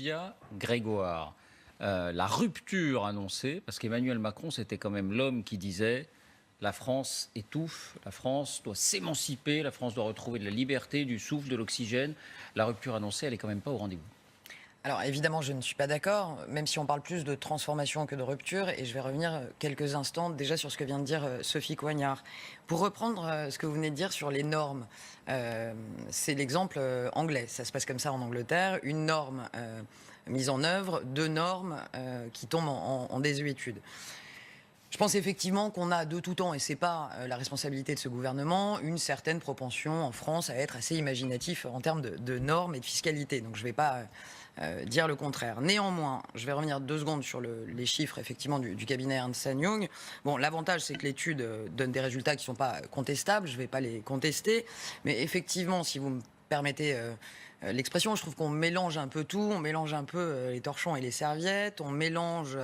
Olivia Grégoire. La rupture annoncée, parce qu'Emmanuel Macron, c'était quand même l'homme qui disait la France étouffe, la France doit s'émanciper, la France doit retrouver de la liberté, du souffle, de l'oxygène. La rupture annoncée, elle n'est quand même pas au rendez-vous. Alors évidemment, je ne suis pas d'accord, même si on parle plus de transformation que de rupture, et je vais revenir quelques instants déjà sur ce que vient de dire Sophie Coignard. Pour reprendre ce que vous venez de dire sur les normes, c'est l'exemple anglais, ça se passe comme ça en Angleterre, une norme mise en œuvre, deux normes qui tombent en désuétude. Je pense effectivement qu'on a de tout temps, et c'est pas la responsabilité de ce gouvernement, une certaine propension en France à être assez imaginatif en termes de normes et de fiscalité. Donc je ne vais pas dire le contraire. Néanmoins, je vais revenir 2 secondes sur les chiffres effectivement du cabinet Ernst Young. Bon, l'avantage c'est que l'étude donne des résultats qui ne sont pas contestables, je ne vais pas les contester, mais effectivement, si vous me permettez l'expression, je trouve qu'on mélange un peu tout, on mélange un peu les torchons et les serviettes, on mélange...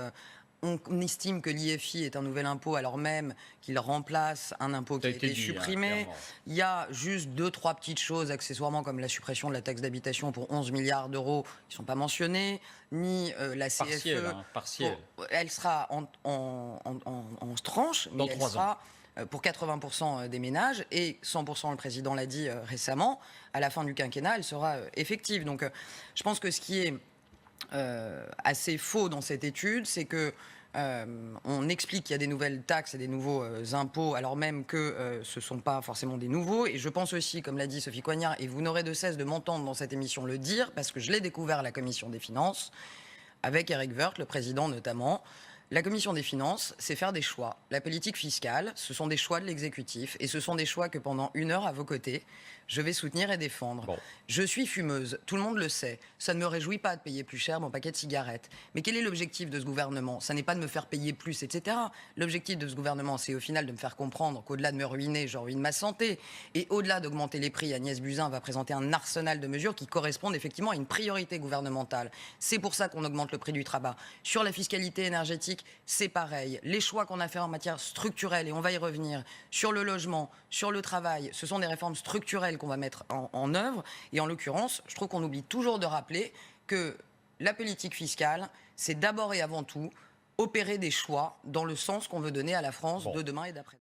On estime que l'IFI est un nouvel impôt alors même qu'il remplace un impôt qui a été supprimé. Il y a juste 2-3 petites choses accessoirement comme la suppression de la taxe d'habitation pour 11 milliards d'euros qui ne sont pas mentionnées, ni la CFE. Partielle. Elle sera en tranche, mais elle sera pour 80% des ménages et 100%, le président l'a dit récemment, à la fin du quinquennat, elle sera effective. Donc je pense que ce qui est assez faux dans cette étude, c'est que on explique qu'il y a des nouvelles taxes et des nouveaux impôts, alors même que ce ne sont pas forcément des nouveaux. Et je pense aussi, comme l'a dit Sophie Coignard, et vous n'aurez de cesse de m'entendre dans cette émission le dire, parce que je l'ai découvert à la Commission des Finances, avec Éric Woerth, le président notamment. La Commission des Finances, c'est faire des choix. La politique fiscale, ce sont des choix de l'exécutif, et ce sont des choix que pendant 1 heure à vos côtés, je vais soutenir et défendre. Bon. Je suis fumeuse, tout le monde le sait. Ça ne me réjouit pas de payer plus cher mon paquet de cigarettes. Mais quel est l'objectif de ce gouvernement? Ça n'est pas de me faire payer plus, etc. L'objectif de ce gouvernement, c'est au final de me faire comprendre qu'au-delà de me ruiner, je ruine ma santé. Et au-delà d'augmenter les prix, Agnès Buzyn va présenter un arsenal de mesures qui correspondent effectivement à une priorité gouvernementale. C'est pour ça qu'on augmente le prix du tabac. Sur la fiscalité énergétique, c'est pareil. Les choix qu'on a fait en matière structurelle, et on va y revenir, sur le logement, sur le travail, ce sont des réformes structurelles qu'on va mettre en œuvre. Et en l'occurrence, je trouve qu'on oublie toujours de rappeler que la politique fiscale, c'est d'abord et avant tout opérer des choix dans le sens qu'on veut donner à la France de demain et d'après.